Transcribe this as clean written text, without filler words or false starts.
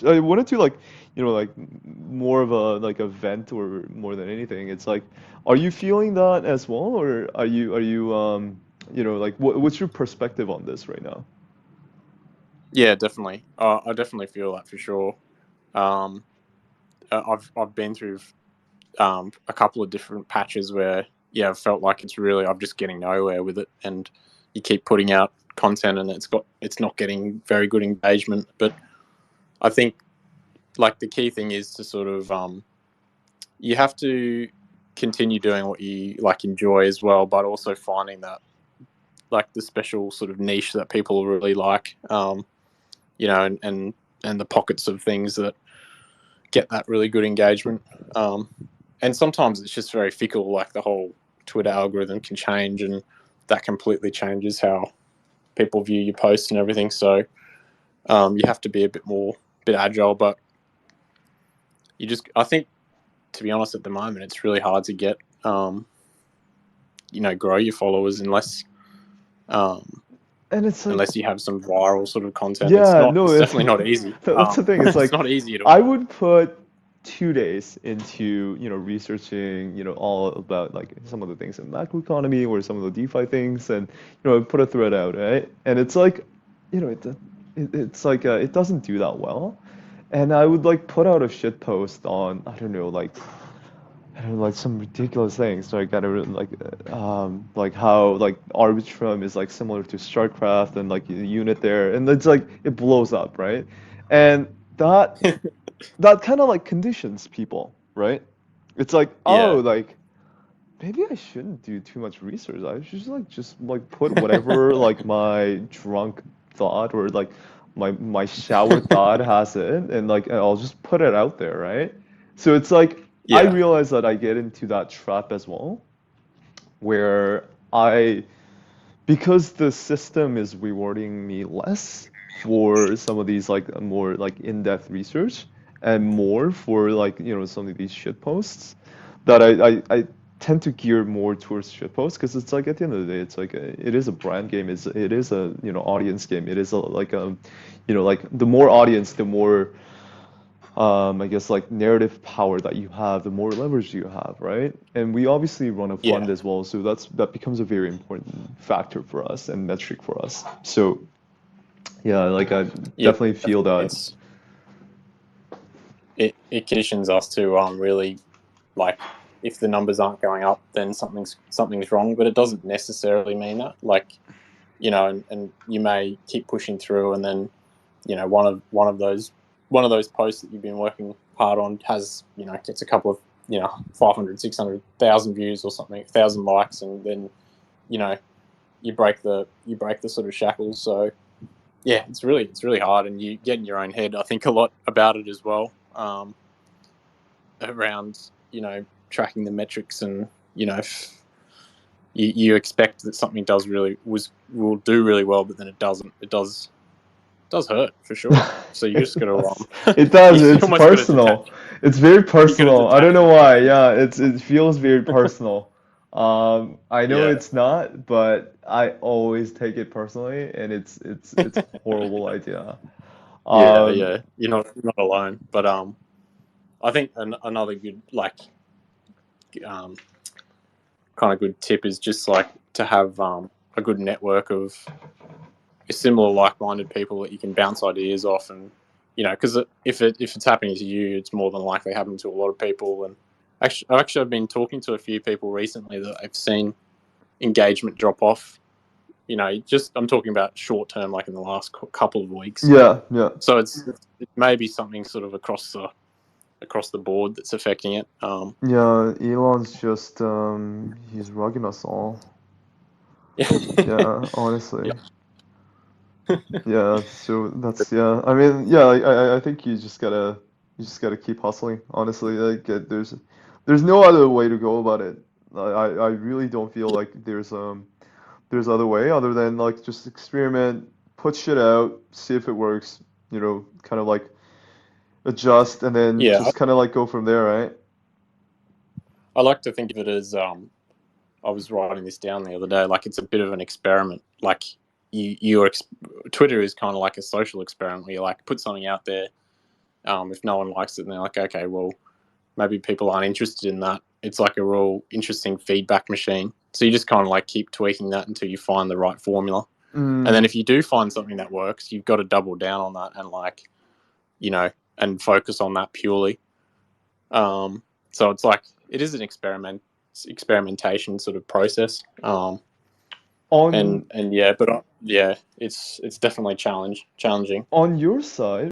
I wanted to like, like more of a like a vent or more than anything. It's like, are you feeling that as well, or are you like what's your perspective on this right now? Yeah, definitely. I definitely feel that for sure. Um, I've been through a couple of different patches where yeah, I've felt like I'm just getting nowhere with it, and you keep putting out content and it's not getting very good engagement. But I think like the key thing is to sort of you have to continue doing what you like enjoy as well, but also finding that like the special sort of niche that people really like, and the pockets of things that get that really good engagement. Um, and sometimes it's just very fickle, like the whole Twitter algorithm can change, and that completely changes how people view your posts and everything. So you have to be a bit agile, but I think, to be honest, at the moment, it's really hard to get, um, grow your followers um, And it's like, unless you have some viral sort of content. yeah, no, It's definitely not easy. that's the thing. It's It's like not easy at I all. would put 2 days into, researching, all about like some of the things in macroeconomy or some of the DeFi things, and put a thread out, right? And it's like, it's like it doesn't do that well. And I would like put out a shit post on, I don't know, like some ridiculous things. Like I don't like how like Arbitrum is like similar to StarCraft and like a unit there, and it's like it blows up, right? And that kind of like conditions people, right? It's like, oh, Yeah. like maybe I shouldn't do too much research. I should just like put whatever like my drunk thought or like my shower thought has it, and like I'll just put it out there, right? So it's like I Yeah. realize that I get into that trap as well, where I because the system is rewarding me less for some of these like more like in-depth research and more for like some of these shit posts that I tend to gear more towards shit posts because it's like at the end of the day it's like it is a brand game, it is a audience game, it is like like the more audience, the more I guess like narrative power that you have, the more leverage you have, right? And we obviously run a fund Yeah. as well, so that becomes a very important factor for us and metric for us. So yeah, like I Yeah. definitely feel Definitely. that. It conditions us to really like if the numbers aren't going up, then something's wrong. But it doesn't necessarily mean that. Like and you may keep pushing through, and then one of those posts that you've been working hard on has gets a couple of 500, 600,000 views or something, 1,000 likes, and then you know you break the sort of shackles. So yeah, it's really hard, and you get in your own head. I think a lot about it as well, around tracking the metrics, and if you expect that something will do really well, but then it doesn't. It does hurt for sure. So you It just got does. to It does. you It's almost got to personal. detach. It's very You got to personal. I don't detach know from the why. numbers. Yeah, it feels very personal. I know Yeah, it's not, but I always take it personally, and it's a horrible idea. yeah, Um, yeah. You're not alone. But I think another good um kind of good tip is just like to have a good network of similar like-minded people that you can bounce ideas off, and because if it's happening to you, it's more than likely happening to a lot of people. And actually I've been talking to a few people recently that I've seen engagement drop off. Just I'm talking about short term, like in the last couple of weeks. yeah, yeah. So it may be something sort of across the board that's affecting it. Yeah, Elon's just he's rugging us all. Yeah, Yeah, honestly. yeah, Yeah, so that's yeah. I mean, yeah, like, I think you just gotta keep hustling. Honestly, like there's no other way to go about it. I really don't feel like there's other way other than like just experiment, put shit out, see if it works, kind of like adjust and then yeah. just kind of like go from there, right? I like to think of it as I was writing this down the other day. Like it's a bit of an experiment. Like Twitter is kind of like a social experiment where you like put something out there, If no one likes it, then they're like, okay, well, maybe people aren't interested in that. It's like a real interesting feedback machine. So you just kind of like keep tweaking that until you find the right formula. And then if you do find something that works, you've got to double down on that and like, you know, and focus on that purely. So it's like, it is an experimentation sort of process. On And yeah, but yeah, it's definitely challenging. on your side,